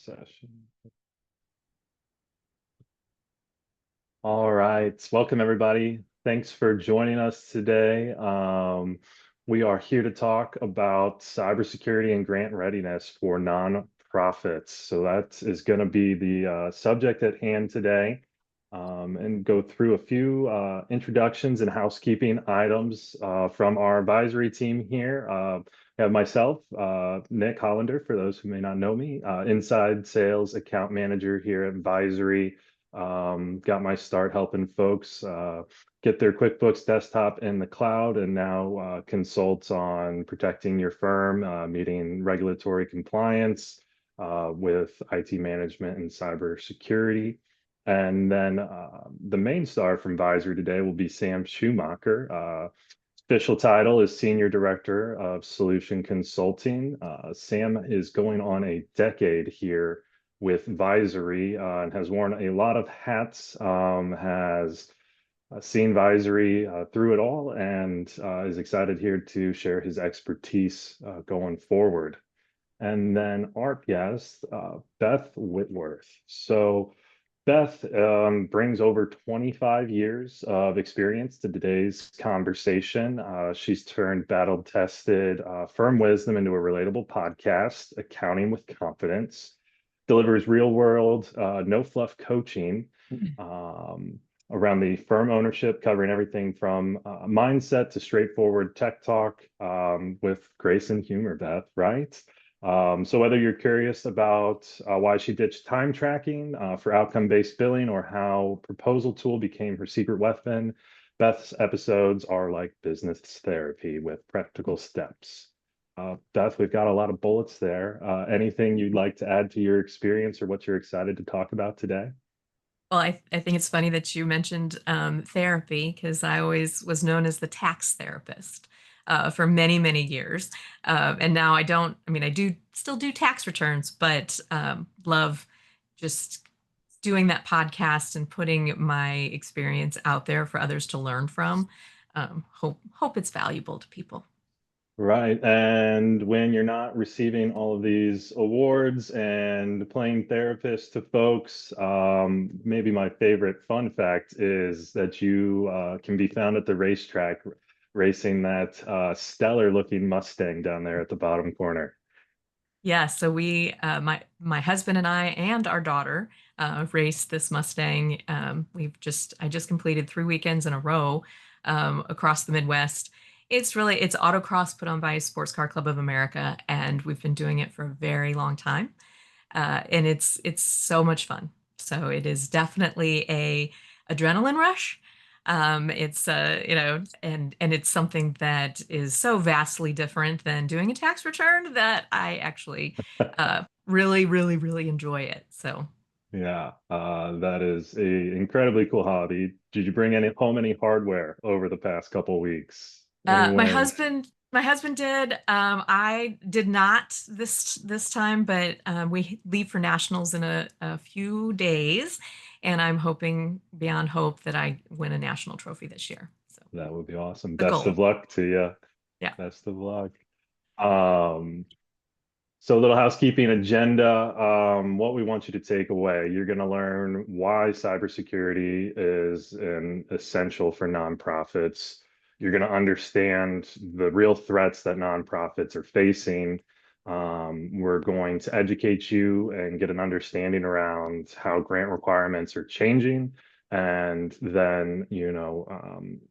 Session. All right. Welcome, everybody. Thanks for joining us today. We are here to talk about cybersecurity and grant readiness for nonprofits. So that is going to be the subject at hand today, and go through a few introductions and housekeeping items from our advisory team here. I have myself, Nick Hollander, for those who may not know me, inside sales account manager here at Visory. Got my start helping folks get their QuickBooks desktop in the cloud, and now consults on protecting your firm, meeting regulatory compliance with IT management and cybersecurity. And then the main star from Visory today will be Sam Schumacher. Official title is Senior Director of Solution Consulting. Sam is going on a decade here with Visory and has worn a lot of hats, has seen Visory through it all, and is excited here to share his expertise going forward. And then our guest, Beth Whitworth. So Beth brings over 25 years of experience to today's conversation. She's turned battle-tested firm wisdom into a relatable podcast, Accounting with Confidence, delivers real-world, no-fluff coaching around the firm ownership, covering everything from mindset to straightforward tech talk with grace and humor, Beth, right? So whether you're curious about why she ditched time tracking for outcome-based billing, or how proposal tool became her secret weapon, Beth's episodes are like business therapy with practical steps. Beth, we've got a lot of bullets there. Anything you'd like to add to your experience or what you're excited to talk about today? Well, I think it's funny that you mentioned therapy, because I always was known as the tax therapist for many, many years. And now I do still do tax returns, but love just doing that podcast and putting my experience out there for others to learn from. Hope it's valuable to people. Right. And when you're not receiving all of these awards and playing therapist to folks, maybe my favorite fun fact is that you can be found at the racetrack racing that stellar looking Mustang down there at the bottom corner. Yeah, so my husband and I and our daughter raced this Mustang. I just completed 3 weekends in a row across the Midwest. It's autocross put on by Sports Car Club of America, and we've been doing it for a very long time, and it's so much fun. So it is definitely a adrenaline rush. It's and it's something that is so vastly different than doing a tax return that I actually really, really, really enjoy it. So Yeah, that is a incredibly cool hobby. Did you bring home any hardware over the past couple weeks? Any my wins? husband did. I did not this time, but we leave for nationals in a few days, and I'm hoping beyond hope that I win a national trophy this year. So That would be awesome. the Best of goal. luck to you. Yeah. Best of luck. Um, So a little housekeeping agenda. What we want you to take away. You're going to learn why cybersecurity is an essential for nonprofits. You're going to understand the real threats that nonprofits are facing. We're going to educate you and get an understanding around how grant requirements are changing, and then,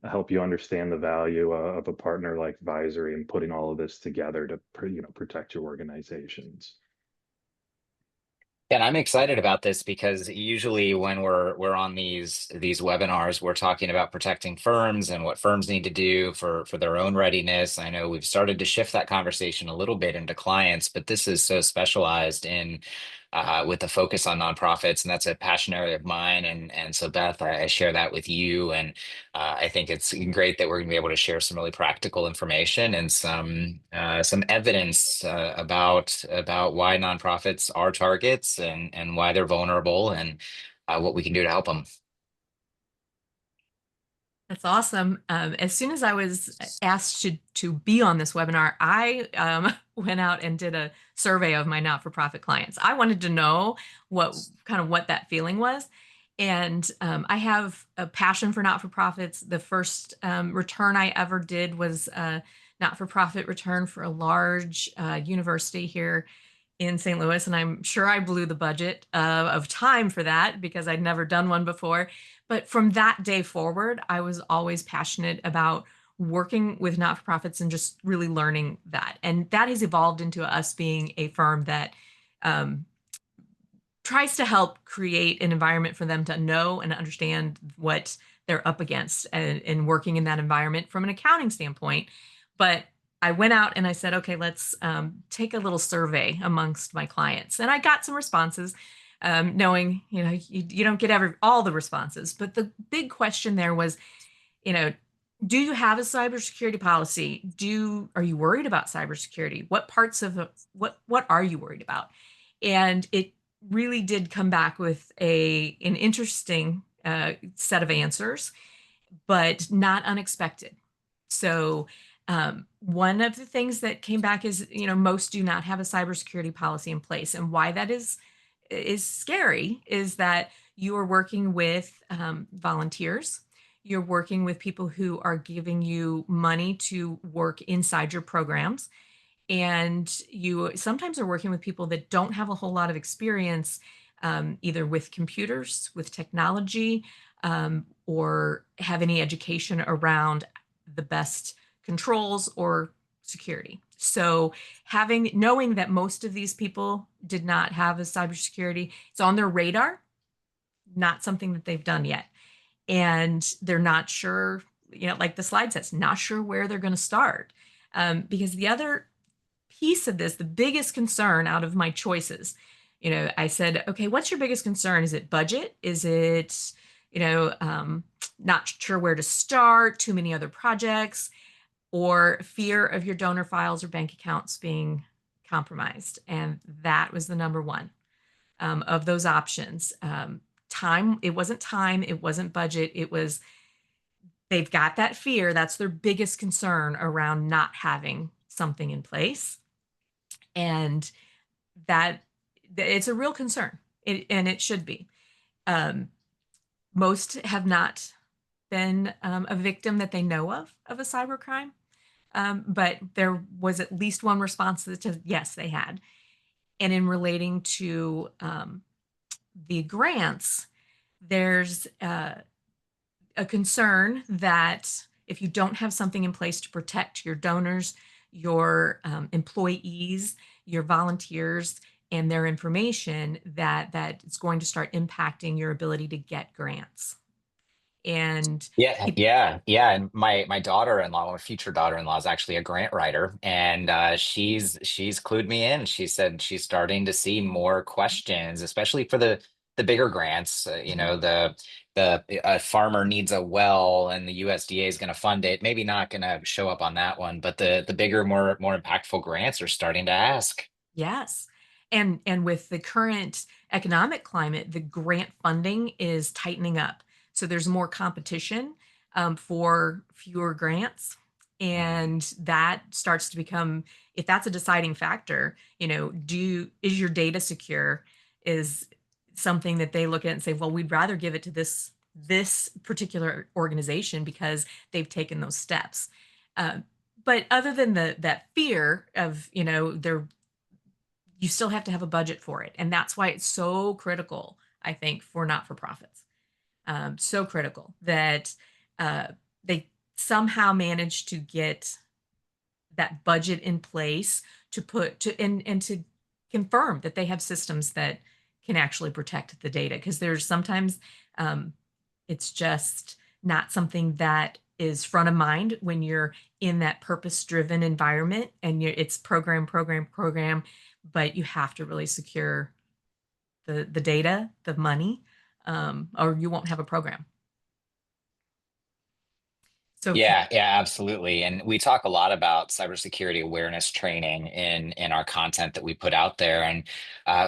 help you understand the value of a partner like Visory and putting all of this together to, protect your organizations. And I'm excited about this because usually when we're on these webinars, we're talking about protecting firms and what firms need to do for their own readiness. I know we've started to shift that conversation a little bit into clients, but this is so specialized in with the focus on nonprofits, and that's a passion area of mine. And so Beth, I share that with you, and I think it's great that we're going to be able to share some really practical information and some evidence about why nonprofits are targets and why they're vulnerable and what we can do to help them. That's awesome. As soon as I was asked to be on this webinar, I went out and did a survey of my not-for-profit clients. I wanted to know what that feeling was. And I have a passion for not-for-profits. The first return I ever did was a not-for-profit return for a large university here in St. Louis, and I'm sure I blew the budget of time for that because I'd never done one before. But from that day forward, I was always passionate about working with not-for-profits and just really learning that. And that has evolved into us being a firm that um, tries to help create an environment for them to know and understand what they're up against and working in that environment from an accounting standpoint. But I went out and I said, okay, let's take a little survey amongst my clients. And I got some responses, knowing, you don't get all the responses. But the big question there was, you know, do you have a cybersecurity policy? Are you worried about cybersecurity? What parts of what are you worried about? And it really did come back with an interesting set of answers, but not unexpected. So one of the things that came back is, most do not have a cybersecurity policy in place, and why that is scary is that you are working with volunteers. You're working with people who are giving you money to work inside your programs. And you sometimes are working with people that don't have a whole lot of experience, either with computers, with technology, or have any education around the best controls or security. So knowing that most of these people did not have a cybersecurity, it's on their radar, not something that they've done yet. And they're not sure, like the slide says, not sure where they're going to start. Because the other piece of this, the biggest concern out of my choices, I said, okay, what's your biggest concern? Is it budget? Is it, not sure where to start, too many other projects, or fear of your donor files or bank accounts being compromised? And that was the number one of those options. Time, it wasn't budget, it was they've got that fear. That's their biggest concern around not having something in place. And that it's a real concern, and it should be. Most have not been a victim that they know of a cybercrime, but there was at least one response that said yes, they had. And in relating to the grants, there's a concern that if you don't have something in place to protect your donors, your employees, your volunteers, and their information, that it's going to start impacting your ability to get grants. And Yeah. And my daughter-in-law, my future daughter-in-law, is actually a grant writer, and she's clued me in. She said she's starting to see more questions, especially for the bigger grants. The a farmer needs a well, and the USDA is going to fund it. Maybe not going to show up on that one, but the bigger, more impactful grants are starting to ask. yes, and with the current economic climate, the grant funding is tightening up. So there's more competition for fewer grants. And that starts to become, if that's a deciding factor, is your data secure, is something that they look at and say, well, we'd rather give it to this particular organization because they've taken those steps. But other than that fear of, you still have to have a budget for it. And that's why it's so critical, I think, for not-for-profits. So critical that they somehow manage to get that budget in place and to confirm that they have systems that can actually protect the data. Because there's sometimes it's just not something that is front of mind when you're in that purpose-driven environment, and it's program, but you have to really secure the data, the money, or you won't have a program. So Yeah, absolutely. And we talk a lot about cybersecurity awareness training in our content that we put out there. And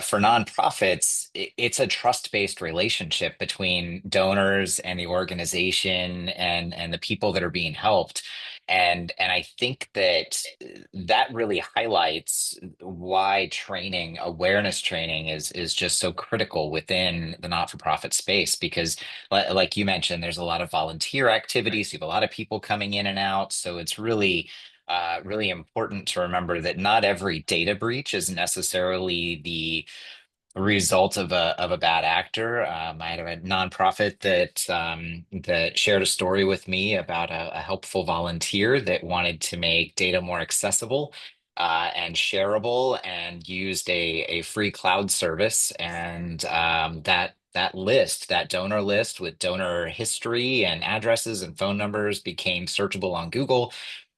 for nonprofits, it's a trust-based relationship between donors and the organization and the people that are being helped. And I think that that really highlights why training, awareness training is just so critical within the not-for-profit space because like you mentioned, there's a lot of volunteer activities. You have a lot of people coming in and out. So it's really, really important to remember that not every data breach is necessarily the result of a bad actor. I had a nonprofit that shared a story with me about a helpful volunteer that wanted to make data more accessible and shareable, and used a free cloud service. And that donor list with donor history and addresses and phone numbers became searchable on Google.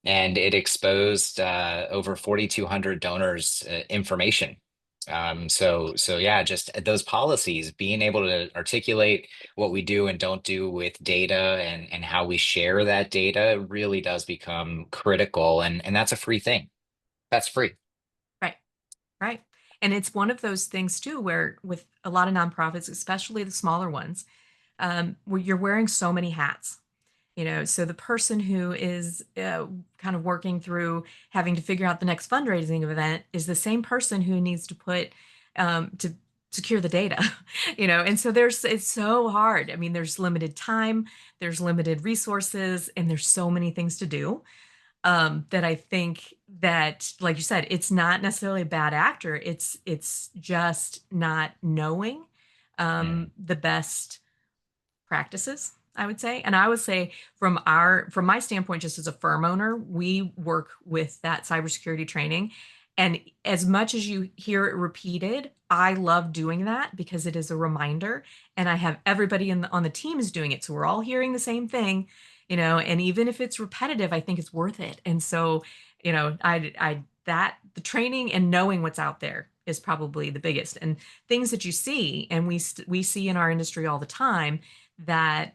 And it exposed over 4,200 donors' information. So yeah, just those policies, being able to articulate what we do and don't do with data and how we share that data really does become critical. And that's a free thing. That's free. right, right. And it's one of those things too, where with a lot of nonprofits, especially the smaller ones, where you're wearing so many hats. So the person who is kind of working through having to figure out the next fundraising event is the same person who needs to put to secure the data. And so it's so hard. I mean, there's limited time, there's limited resources, and there's so many things to do, that I think that, like you said, it's not necessarily a bad actor. It's just not knowing Mm, the best practices, I would say. And I would say from my standpoint, just as a firm owner, we work with that cybersecurity training. And as much as you hear it repeated, I love doing that because it is a reminder. And I have everybody on the team is doing it. So we're all hearing the same thing, and even if it's repetitive, I think it's worth it. And so, that the training and knowing what's out there is probably the biggest, and things that you see, and we see in our industry all the time that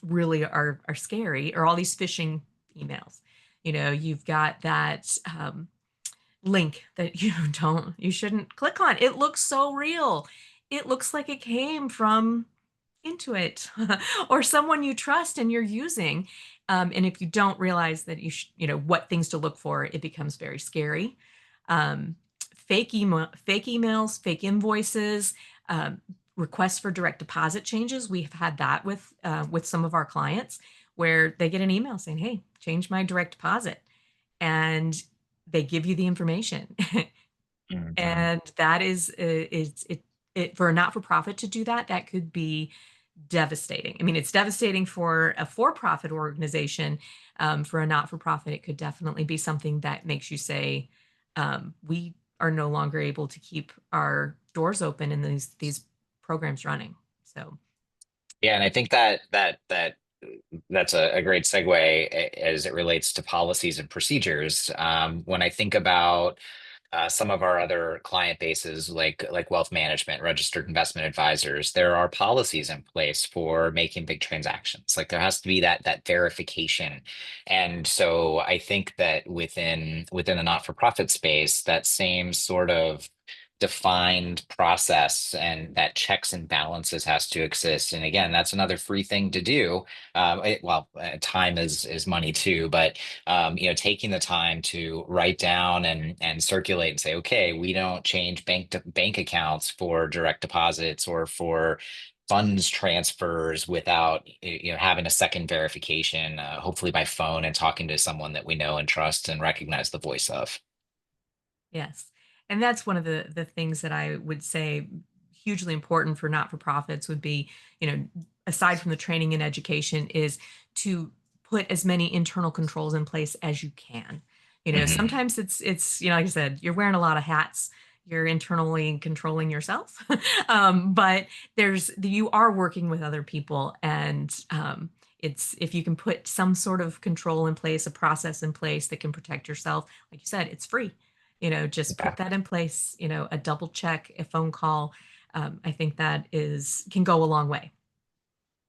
really are scary, or all these phishing emails. You've got that link that you shouldn't click on. It looks so real. It looks like it came from Intuit or someone you trust and you're using. And if you don't realize that what things to look for, it becomes very scary. Um, fake emails, fake invoices, um, requests for direct deposit changes. We've had that with some of our clients where they get an email saying, "Hey, change my direct deposit," and they give you the information. mhm. And that is it for a not-for-profit to do that. That could be devastating. I mean, it's devastating for a for-profit organization. For a not-for-profit, it could definitely be something that makes you say, we are no longer able to keep our doors open and these programs running. So, Yeah, and I think that's a great segue as it relates to policies and procedures. When I think about some of our other client bases, like wealth management, registered investment advisors, there are policies in place for making big transactions. Like there has to be that verification. And so I think that within the not-for-profit space, that same sort of defined process and that checks and balances has to exist. And again, that's another free thing to do. Time is money too, but taking the time to write down and circulate and say, okay, we don't change bank accounts for direct deposits or for funds transfers without having a second verification, hopefully by phone and talking to someone that we know and trust and recognize the voice of. yes. And that's one of the things that I would say hugely important for not-for-profits would be, aside from the training and education, is to put as many internal controls in place as you can. Mhm. Sometimes it's, like I said, you're wearing a lot of hats. You're internally controlling yourself. But you are working with other people, and it's if you can put some sort of control in place, a process in place that can protect yourself, like you said, it's free. Just put that in place, a double check, a phone call. I think that can go a long way.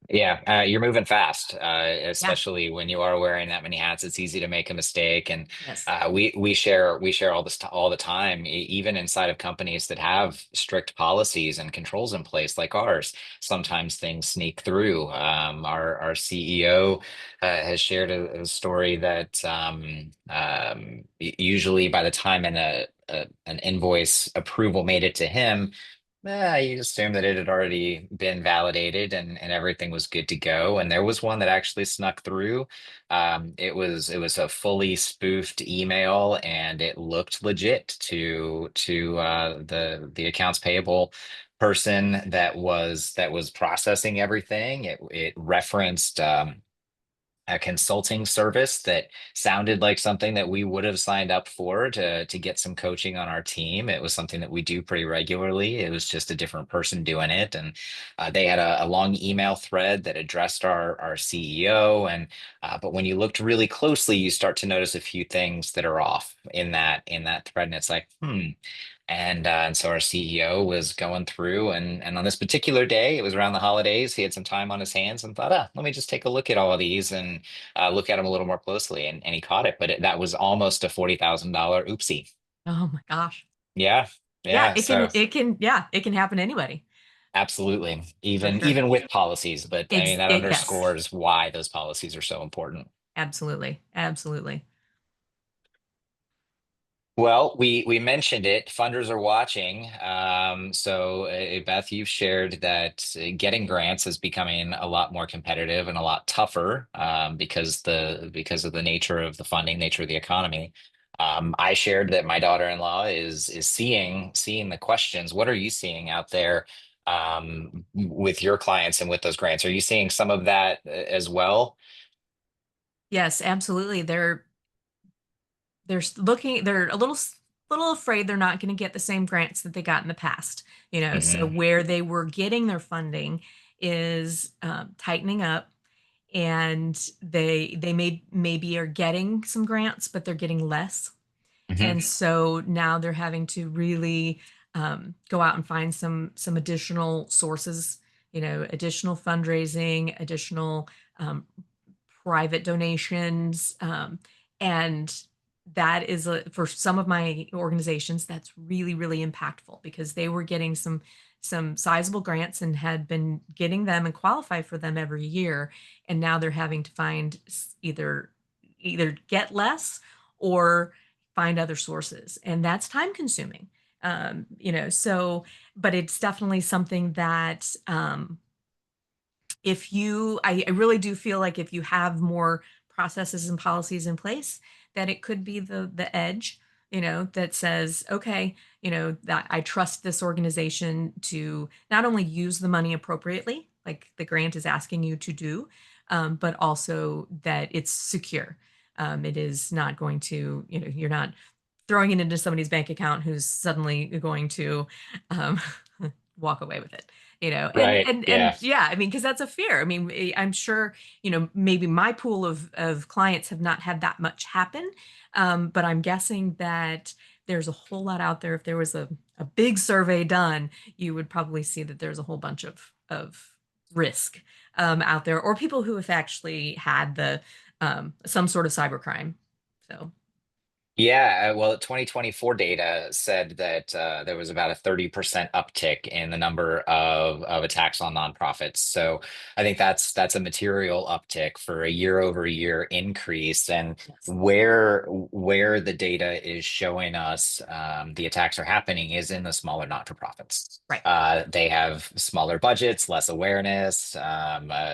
Yeah, you're moving fast, Yeah. especially when you are wearing that many hats. It's easy to make a mistake, and Yes. we share all this all the time, even inside of companies that have strict policies and controls in place like ours. Sometimes things sneak through. Our CEO has shared a story that usually by the time an invoice approval made it to him. You assume that it had already been validated and everything was good to go. And there was one that actually snuck through. It was a fully spoofed email, and it looked legit to the accounts payable person that was processing everything. It referenced a consulting service that sounded like something that we would have signed up for to get some coaching on our team. It was something that we do pretty regularly. It was just a different person doing it, and they had a long email thread that addressed our CEO. And but when you looked really closely, you start to notice a few things that are off in that thread, and it's like, hmm. And so our CEO was going through, and on this particular day, it was around the holidays. He had some time on his hands and thought, let me just take a look at all of these and look at them a little more closely. And he caught it, but that was almost a $40,000 oopsie. Oh my gosh. Yeah, Yeah, yeah. So it can happen to anybody absolutely, for even sure. even with policies, but I mean that Yes, underscores why those policies are so important. absolutely. Absolutely. Well, we mentioned it. Funders are watching. So, Beth, you've shared that getting grants is becoming a lot more competitive and a lot tougher because of the nature of the funding, nature of the economy. I shared that my daughter-in-law is seeing the questions. What are you seeing out there with your clients and with those grants? Are you seeing some of that as well? Yes, absolutely. They're a little afraid they're not going to get the same grants that they got in the past. So Hmm. where they were getting their funding is tightening up, and they maybe are getting some grants, but they're getting less. Hmm. And so now they're having to really go out and find some additional sources, additional fundraising, additional um, private donations, and that is for some of my organizations that's really really impactful because they were getting some sizable grants and had been getting them and qualify for them every year, and now they're having to find either get less or find other sources, and that's time consuming. So but it's definitely something that if you I really do feel like if you have more processes and policies in place, that it could be the edge, that says, okay, that I trust this organization to not only use the money appropriately, like the grant is asking you to do, but also that it's secure. It is not going to, you're not throwing it into somebody's bank account who's suddenly going to um, walk away with it. And Right. and Yeah. yeah, I mean, because that's a fear. I mean, I'm sure, maybe my pool of clients have not had that much happen, but I'm guessing that there's a whole lot out there. If there was a big survey done, you would probably see that there's a whole bunch of risk out there, or people who have actually had some sort of cybercrime. So Yeah, well, 2024 data said that there was about a 30% uptick in the number of attacks on nonprofits. So I think that's a material uptick for a year-over-year increase. And yes, where the data is showing us the attacks are happening is in the smaller not-for-profits. right. They have smaller budgets, less awareness,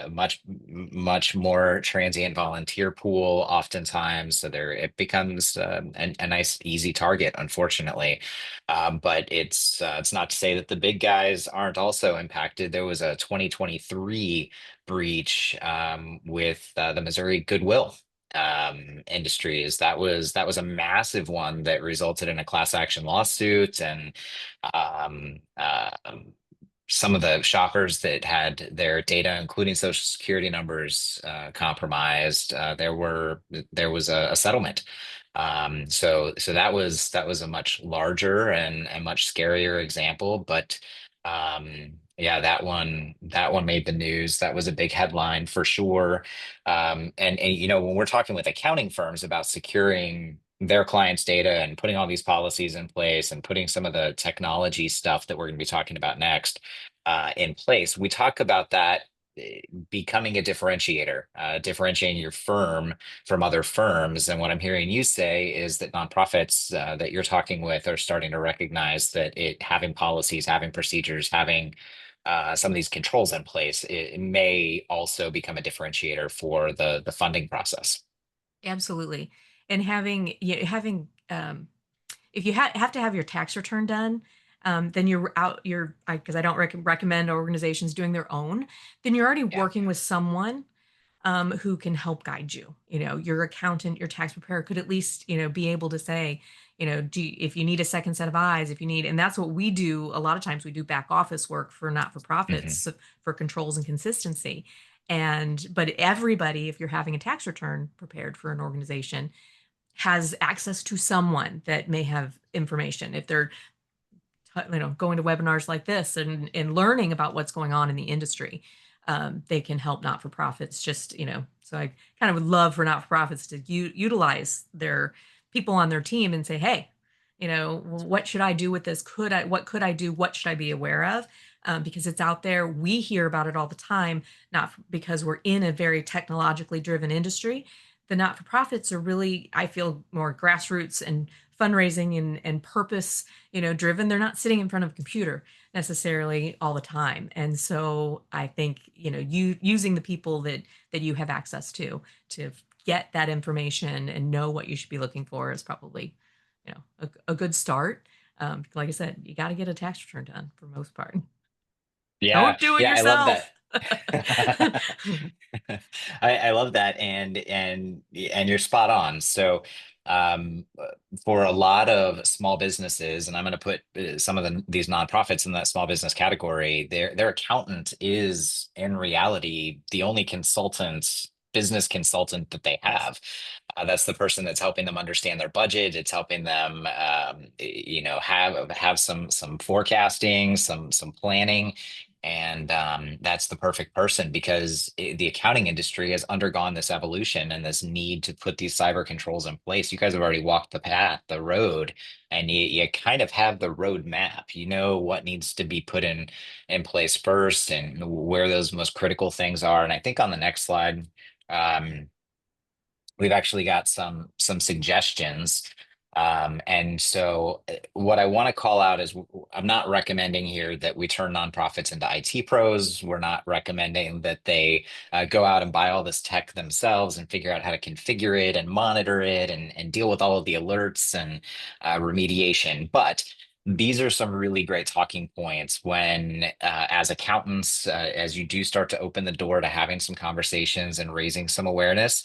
much more transient volunteer pool oftentimes. So it becomes a nice, easy target, unfortunately. But it's not to say that the big guys aren't also impacted. There was a 2023 breach with the Missouri Goodwill industries. That was a massive one that resulted in a class action lawsuit, and um, some of the shoppers that had their data, including social security numbers, compromised. There was a settlement. So that was a much larger and much scarier example, but Yeah, that one made the news. That was a big headline for sure. And when we're talking with accounting firms about securing their clients' data and putting all these policies in place and putting some of the technology stuff that we're going to be talking about next in place, we talk about that becoming a differentiator, differentiating your firm from other firms. And what I'm hearing you say is that nonprofits that you're talking with are starting to recognize that having policies, having procedures, having some of these controls in place, it may also become a differentiator for the funding process. Absolutely. And having if you have to have your tax return done, then you're out, because I don't recommend organizations doing their own, then you're already Yeah. working with someone who can help guide you. Your accountant, your tax preparer could at least, be able to say, if you need a second set of eyes, if you need, and that's what we do. A lot of times we do back office work for not-for-profits, Hmm. for controls and consistency. But everybody, if you're having a tax return prepared for an organization, has access to someone that may have information. If they're going to webinars like this and learning about what's going on in the industry, they can help not-for-profits. So I kind of would love for not-for-profits to utilize their people on their team and say, hey, what should I do with this? What could I do? What should I be aware of? Because it's out there. We hear about it all the time, because we're in a very technologically driven industry. The not-for-profits are really, I feel, more grassroots and fundraising and purpose, driven. They're not sitting in front of a computer necessarily all the time. And so I think, you using the people that you have access to get that information and know what you should be looking for is probably, a good start. Like I said, you got to get a tax return done for most part. Yeah, Don't do it yeah, I love yourself. that. I love that, and you're spot on. So, for a lot of small businesses, and I'm going to put some of these nonprofits in that small business category, their accountant is in reality the only business consultant that they have. That's the person that's helping them understand their budget. It's helping them, have some forecasting, some planning, and that's the perfect person because the accounting industry has undergone this evolution and this need to put these cyber controls in place. You guys have already walked the path, the road, and you kind of have the road map. You know what needs to be put in place first and where those most critical things are. And I think on the next slide, um, we've actually got some suggestions. And so what I want to call out is I'm not recommending here that we turn nonprofits into IT pros. We're not recommending that they go out and buy all this tech themselves and figure out how to configure it and monitor it and deal with all of the alerts and remediation. But these are some really great talking points when, as accountants, as you do start to open the door to having some conversations and raising some awareness,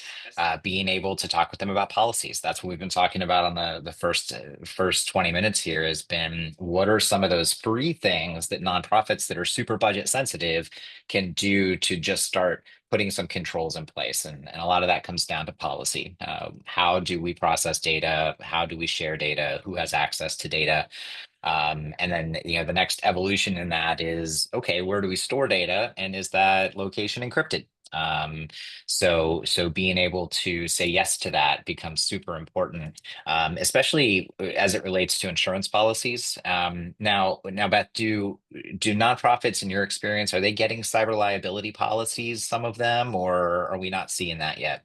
being able to talk with them about policies. That's what we've been talking about on the first 20 minutes here has been what are some of those free things that nonprofits that are super budget sensitive can do to just start putting some controls in place. And a lot of that comes down to policy. How do we process data? How do we share data? Who has access to data? And then, the next evolution in that is, okay, where do we store data? And is that location encrypted? So being able to say yes to that becomes super important, especially as it relates to insurance policies. Now, Beth, do nonprofits, in your experience, are they getting cyber liability policies, some of them, or are we not seeing that yet?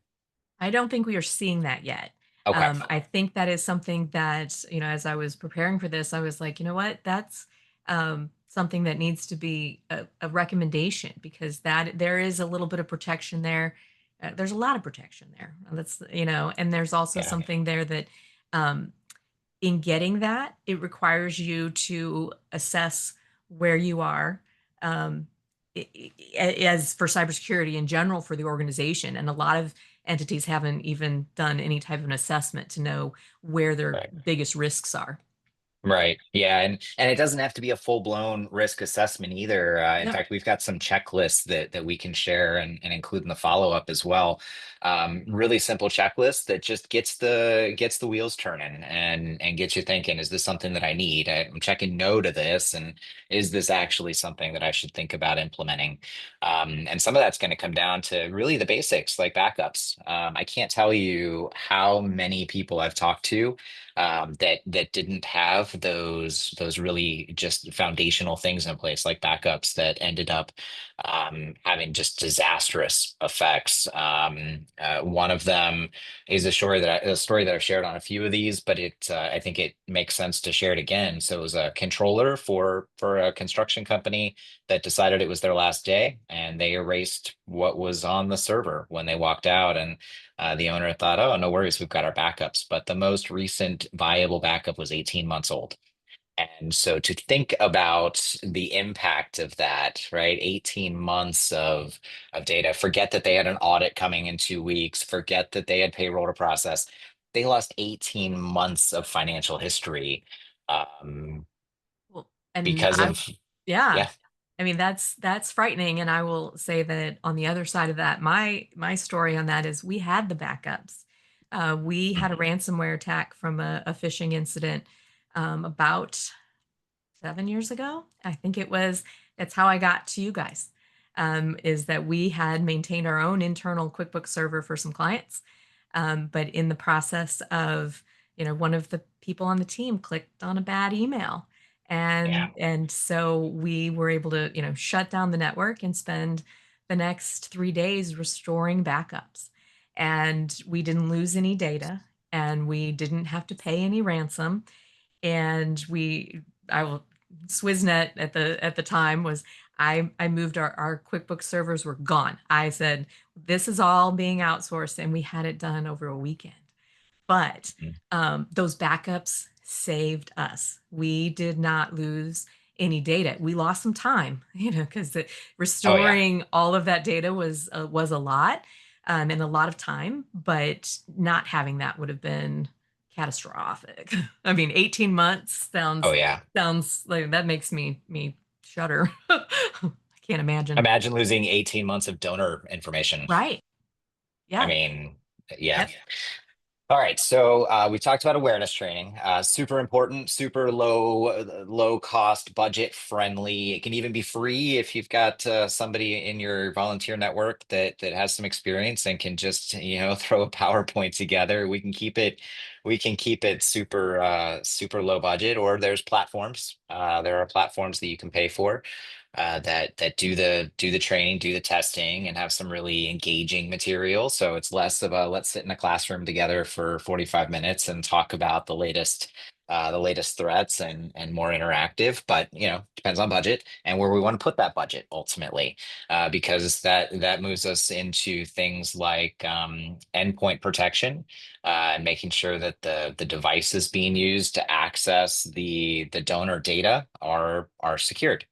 I don't think we are seeing that yet. Okay. I think that is something that, as I was preparing for this, I was like, you know what, that's something that needs to be a recommendation, because that there is a little bit of protection there. There's a lot of protection there. And there's also Yeah. something there that, um, in getting that, it requires you to assess where you are, um, as for cybersecurity in general for the organization. And a lot of entities haven't even done any type of an assessment to know where their Right. biggest risks are. Right. Yeah. And it doesn't have to be a full-blown risk assessment either. In No. fact, we've got some checklists that we can share and include in the follow-up as well. Really simple checklist that just gets the wheels turning and gets you thinking, is this something that I need? I'm checking no to this, and is this actually something that I should think about implementing? And some of that's going to come down to really the basics like backups. I can't tell you how many people I've talked to that didn't have those really just foundational things in place, like backups that ended up having just disastrous effects. One of them is a story that I've shared on a few of these, but I think it makes sense to share it again. So it was a controller for a construction company that decided it was their last day, and they erased what was on the server when they walked out, and the owner thought, oh, no worries, we've got our backups. But the most recent viable backup was 18 months old. And so to think about the impact of that, right? 18 months of data. Forget that they had an audit coming in 2 weeks. Forget that they had payroll to process. They lost 18 months of financial history um, Well, and because I, of, yeah, yeah. I mean, that's frightening. And I will say that on the other side of that, my story on that is we had the backups. We had a Mhm. ransomware attack from a phishing incident about 7 years ago. I think it was. That's how I got to you guys. Is that we had maintained our own internal QuickBooks server for some clients, but in the process of, one of the people on the team clicked on a bad email, Yeah. and so we were able to, shut down the network and spend the next 3 days restoring backups, and we didn't lose any data, and we didn't have to pay any ransom, and I will Swissnet at the time was I moved our QuickBooks servers were gone. I said this is all being outsourced, and we had it done over a weekend. But Mhm. those backups saved us. We did not lose any data. We lost some time, because Oh, yeah. restoring all of that data was a lot, and a lot of time. But not having that would have been catastrophic. I mean, 18 months Oh, sounds yeah. sounds like that makes me shudder. I can't imagine. Imagine losing 18 months of donor information. Right. I Yeah. mean, yeah. Yep. All right, so we talked about awareness training. Super important, super low cost, budget friendly. It can even be free if you've got somebody in your volunteer network that has some experience and can just throw a PowerPoint together. We can keep it super low budget. Or there's platforms. There are platforms that you can pay for that do the training, do the testing, and have some really engaging material. So it's less of a let's sit in a classroom together for 45 minutes and talk about the latest threats, and more interactive. But depends on budget and where we want to put that budget ultimately, because that moves us into things like endpoint protection, and making sure that the devices being used to access the donor data are secured.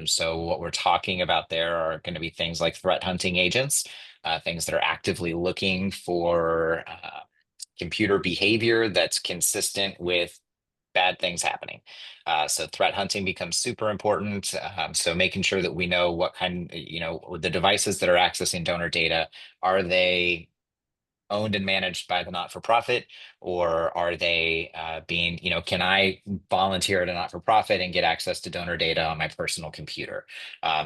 So what we're talking about there are going to be things like threat hunting agents, things that are actively looking for computer behavior that's consistent with bad things happening. So threat hunting becomes super important. So making sure that we know what the devices that are accessing donor data, are they owned and managed by the not-for-profit, or are they can I volunteer at a not-for-profit and get access to donor data on my personal computer?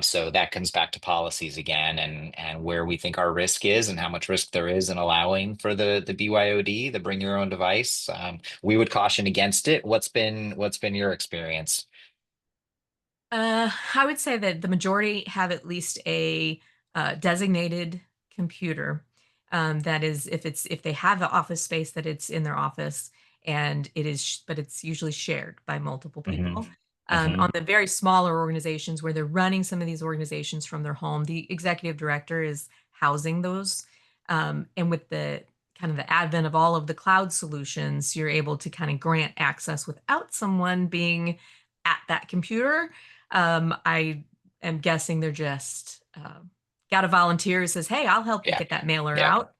So that comes back to policies again, and where we think our risk is and how much risk there is in allowing for the BYOD, the bring your own device. We would caution against it. What's been your experience? I would say that the majority have at least a designated computer. That is, if they have the office space, that it's in their office, and but it's usually shared by multiple Hmm. people. Hmm. On the very smaller organizations where they're running some of these organizations from their home, the executive director is housing those. And with the kind of the advent of all of the cloud solutions, you're able to kind of grant access without someone being at that computer. I am guessing they're just got a volunteer who says, "Hey, I'll help you Yeah. get that mailer Yeah. out."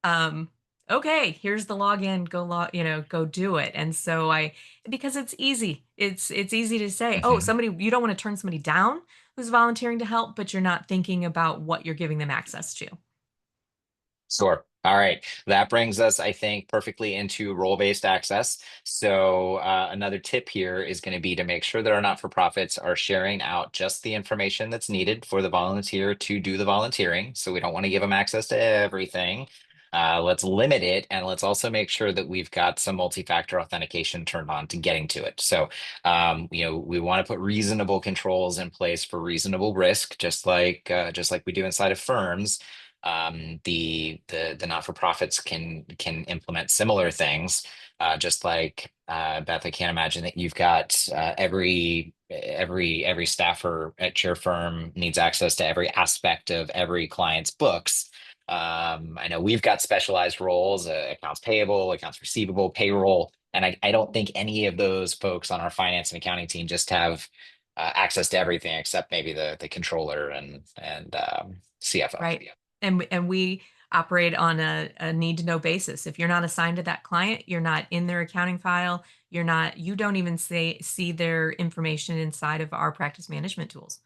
Um, okay, here's the login, go go do it. And so because it's easy, it's easy to say, oh, Mhm. somebody, you don't want to turn somebody down who's volunteering to help, but you're not thinking about what you're giving them access to. Sure. All right. That brings us, I think, perfectly into role-based access. So another tip here is going to be to make sure that our not-for-profits are sharing out just the information that's needed for the volunteer to do the volunteering. So we don't want to give them access to everything. Let's limit it, and let's also make sure that we've got some multi-factor authentication turned on to getting to it. So, we want to put reasonable controls in place for reasonable risk, just like we do inside of firms. The not-for-profits can implement similar things, just like Beth. I can't imagine that you've got every staffer at your firm needs access to every aspect of every client's books. I know we've got specialized roles: accounts payable, accounts receivable, payroll, and I don't think any of those folks on our finance and accounting team just have access to everything except maybe the controller and CFO. Right. And we operate on a need to know basis. If you're not assigned to that client, you're not in their accounting file, you don't even see their information inside of our practice management tools,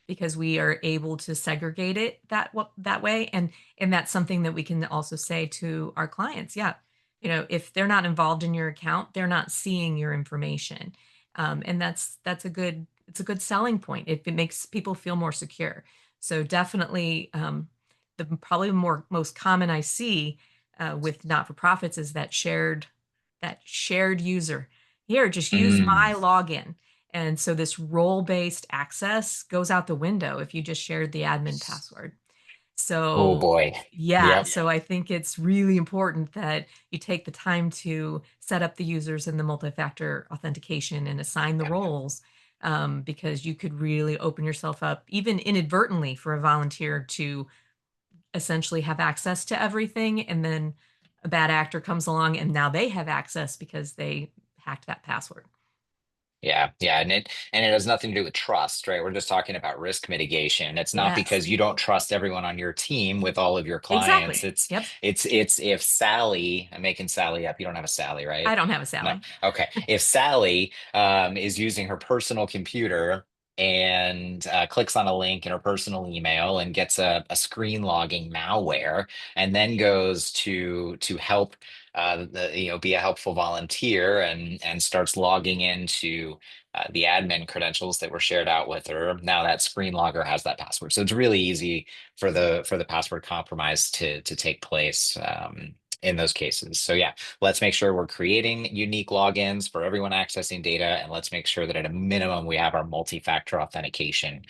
because we are able to segregate it that way. And that's something that we can also say to our clients. Yeah, if they're not involved in your account, they're not seeing your information. And that's a good selling point. It makes people feel more secure. So definitely, the probably most common I see with not-for-profits is that shared user. Here, just use Mm. my login. And so this role-based access goes out the window if you just shared the admin password. Oh So boy. yeah, Yep. so I think it's really important that you take the time to set up the users in the multi-factor authentication and assign the roles, because you could really open yourself up, even inadvertently, for a volunteer to essentially have access to everything, and then a bad actor comes along and now they have access because they hacked that password. Yeah, yeah, and it has nothing to do with trust, right? We're just talking about risk mitigation. It's not Yes, because you don't trust everyone on your team with all of your clients. exactly. It's Yep. it's it's if Sally, I'm making Sally up. You don't have a Sally, I right? don't have a No. Sally. Okay. If Sally is using her personal computer and clicks on a link in her personal email and gets a screen logging malware, and then goes to help be a helpful volunteer and starts logging into the admin credentials that were shared out with her. Now that screen logger has that password, so it's really easy for the password compromise to take place. In those cases. So yeah, let's make sure we're creating unique logins for everyone accessing data, and let's make sure that at a minimum we have our multi-factor authentication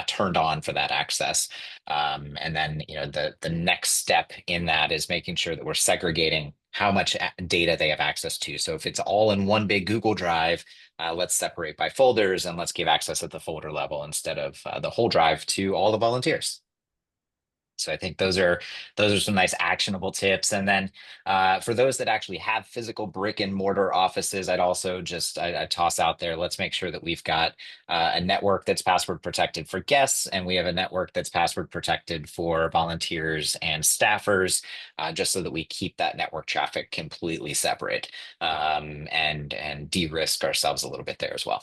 turned on for that access. And then the next step in that is making sure that we're segregating how much data they have access to. So if it's all in one big Google Drive, let's separate by folders and let's give access at the folder level instead of the whole drive to all the volunteers. So I think those are some nice actionable tips. And then for those that actually have physical brick and mortar offices, I'd also just I toss out there, let's make sure that we've got a network that's password protected for guests, and we have a network that's password protected for volunteers and staffers, just so that we keep that network traffic completely separate, and de-risk ourselves a little bit there as well.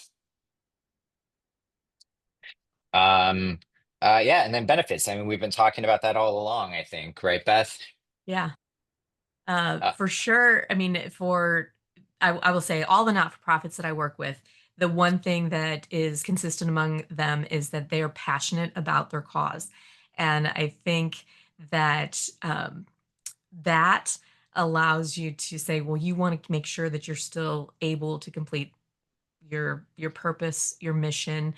Um, yeah, and then benefits. I mean, we've been talking about that all along, I think, right, Beth? Yeah. Uh, For sure. I mean, I will say all the not-for-profits that I work with, the one thing that is consistent among them is that they are passionate about their cause. And I think that that allows you to say, well, you want to make sure that you're still able to complete your purpose, your mission.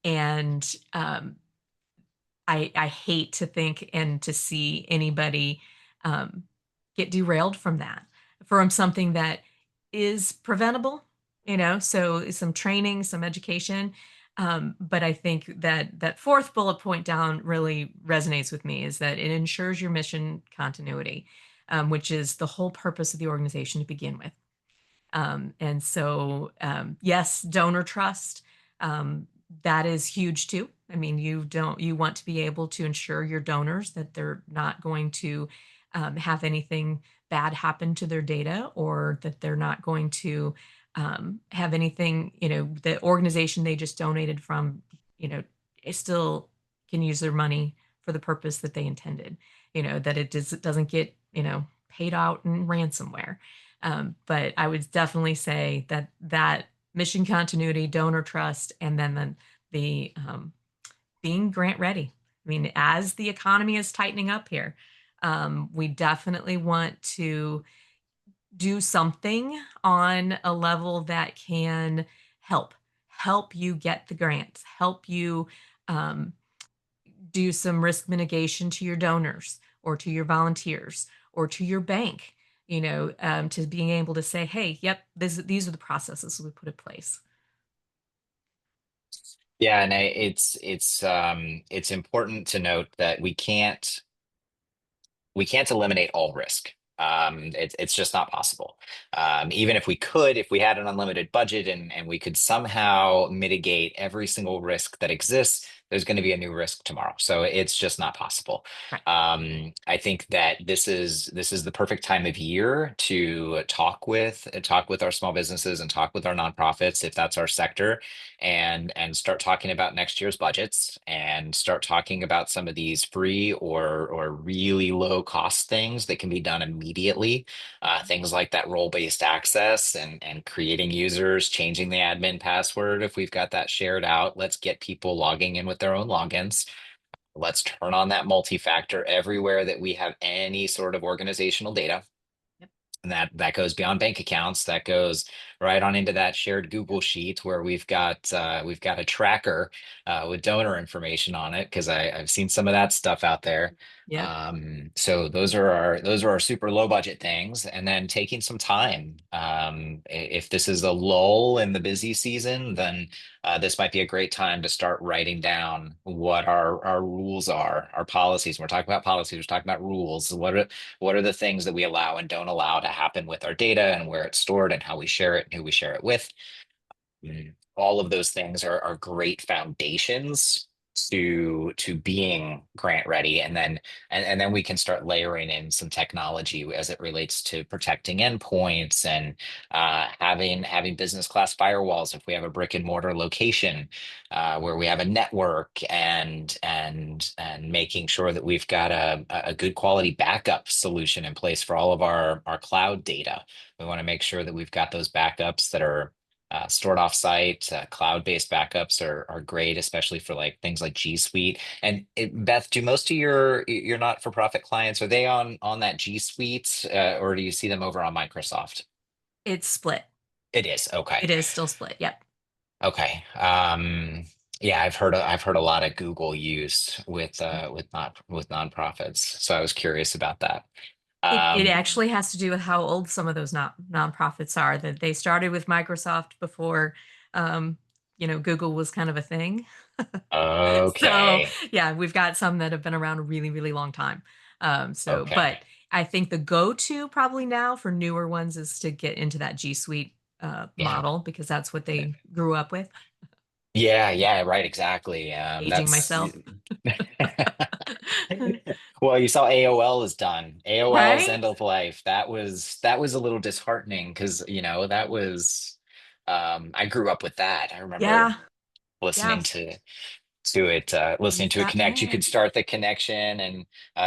And I hate to think and to see anybody um, get derailed from that, from something that is preventable, so some training, some education. But I think that fourth bullet point down really resonates with me, is that it ensures your mission continuity, which is the whole purpose of the organization to begin with. And so, yes, donor trust, that is huge too. I mean, you want to be able to ensure your donors that they're not going to have anything bad happen to their data, or that they're not going to have anything, the organization they just donated from, it still can use their money for the purpose that they intended, that it doesn't get, paid out in ransomware. But I would definitely say that mission continuity, donor trust, and then the being grant ready. I mean, as the economy is tightening up here, we definitely want to do something on a level that can help help you get the grants, help you um, do some risk mitigation to your donors or to your volunteers or to your bank, to being able to say, hey, yep, these are the processes we put in place. Yeah, and it's important to note that we can't eliminate all risk. It's just not possible. Even if we could, if we had an unlimited budget and we could somehow mitigate every single risk that exists, there's going to be a new risk tomorrow. So it's just not possible. Right. I think that this is the perfect time of year to talk with our small businesses and talk with our nonprofits, if that's our sector, and start talking about next year's budgets and start talking about some of these free or really low cost things that can be done immediately. Things like that role-based access and creating users, changing the admin password. If we've got that shared out, let's get people logging in with their own logins. Let's turn on that multi-factor everywhere that we have any sort of organizational data. Yep. And that goes beyond bank accounts. That goes right on into that shared Google sheet where we've got a tracker with donor information on it, because I've seen some of that stuff out there. Yep. So those are our super low budget things, and then taking some time. If this is a lull in the busy season, then this might be a great time to start writing down what our rules are, our policies. When we're talking about policies, we're talking about rules. What are the things that we allow and don't allow to happen with our data, and where it's stored, and how we share it, and who we share it with? All of those things are great foundations to being grant ready, and then we can start layering in some technology as it relates to protecting endpoints and having business class firewalls if we have a brick and mortar location, where we have a network, and making sure that we've got a good quality backup solution in place for all of our cloud data. We want to make sure that we've got those backups that are stored off-site. Cloud-based backups are great, especially for like things like G Suite. And Beth, do most of your not-for-profit clients, are they on that G Suite, or do you see them over on Microsoft? It's split. It is. Okay. It is still split. Yep. Okay. Yeah, I've heard a lot of Google use with nonprofits, so I was curious about that. It Um, actually has to do with how old some of those not nonprofits are, that they started with Microsoft before, um, Google was kind of a thing. So okay. yeah, we've got some that have been around a really, really long time. But Okay. I think the go-to probably now for newer ones is to get into that G Suite Yeah. model, because that's what they grew up with. Yeah, yeah, right, exactly. Aging That's myself. well, you saw AOL is done. AOL's Right? end of life. That was a little disheartening, because that was I grew up with that. I remember Yeah. Yeah. listening to it, listening Use to it that connect. You could plan. start the connection and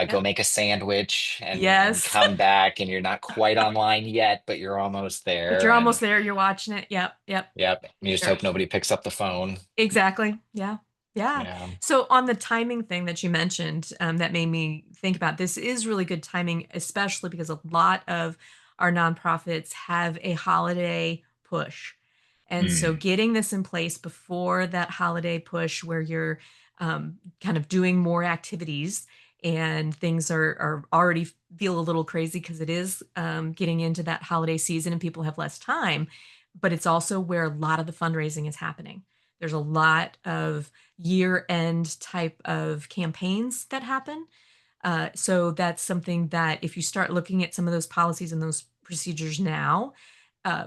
go Yep. make a sandwich and Yes. come back, and you're not quite online yet, but you're almost But there. you're almost And there. You're watching it. Yep. Yep. yep, you just Sure. hope nobody picks up the phone. Exactly. Yeah. Yeah. Yeah. So on the timing thing that you mentioned, that made me think about, this is really good timing, especially because a lot of our nonprofits have a holiday push. And so Mm, getting this in place before that holiday push, where you're kind of doing more activities, and things are already feel a little crazy because it is getting into that holiday season and people have less time, but it's also where a lot of the fundraising is happening. There's a lot of year end type of campaigns that happen. So that's something that if you start looking at some of those policies and those procedures now,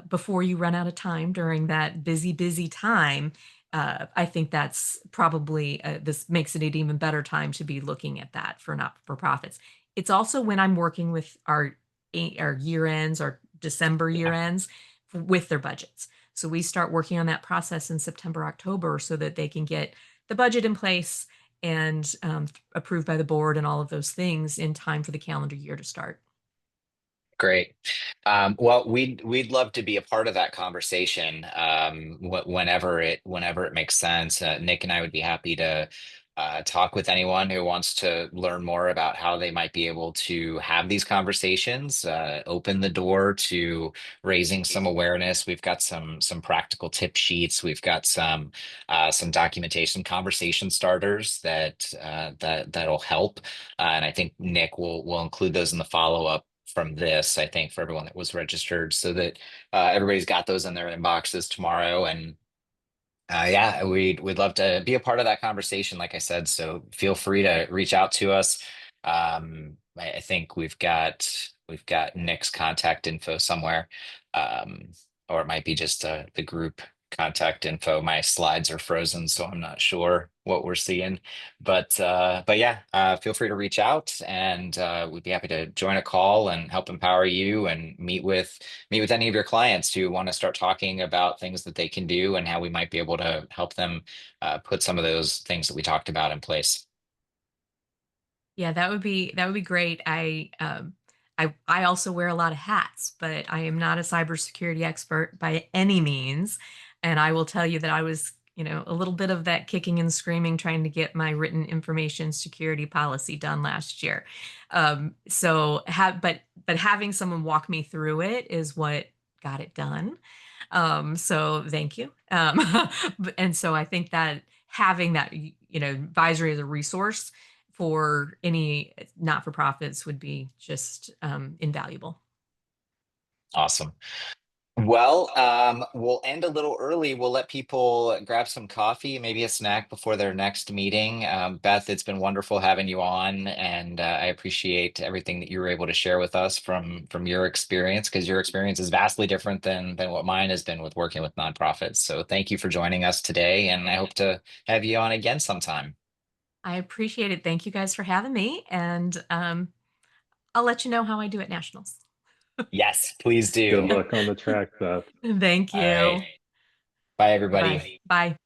before you run out of time during that busy, busy time, I think that's probably this makes it an even better time to be looking at that for not for profits. It's also when I'm working with our or year ends or December year ends with their budgets. So we start working on that process in September, October, so that they can get the budget in place and approved by the board and all of those things in time for the calendar year to start. Great. Well, we'd love to be a part of that conversation whenever it makes sense. Nick and I would be happy to talk with anyone who wants to learn more about how they might be able to have these conversations, open the door to raising some awareness. We've got some practical tip sheets. We've got some documentation, conversation starters that'll help. And I think Nick will include those in the follow-up from this, I think, for everyone that was registered, so that everybody's got those in their inboxes tomorrow. And yeah, we'd love to be a part of that conversation, like I said. So feel free to reach out to us. I think we've got Nick's contact info somewhere, um, or it might be just the group contact info. My slides are frozen, so I'm not sure what we're seeing. But yeah, feel free to reach out, and we'd be happy to join a call and help empower you and meet with any of your clients who want to start talking about things that they can do and how we might be able to help them put some of those things that we talked about in place. Yeah, that would be great. I also wear a lot of hats, but I am not a cybersecurity expert by any means. And I will tell you that I was, a little bit of that kicking and screaming trying to get my written information security policy done last year. So have but having someone walk me through it is what got it done. So thank you. And so I think that having that, advisory as a resource for any not-for-profits would be just invaluable. Awesome. Well, we'll end a little early. We'll let people grab some coffee, maybe a snack before their next meeting. Beth, it's been wonderful having you on, and I appreciate everything that you were able to share with us from your experience, because your experience is vastly different than what mine has been with working with nonprofits. So thank you for joining us today, and I hope to have you on again sometime. I appreciate it. Thank you guys for having me, and I'll let you know how I do at nationals. Yes, please Good do. luck on the track, Beth. Thank All right. you. Bye, Bye. everybody. Bye.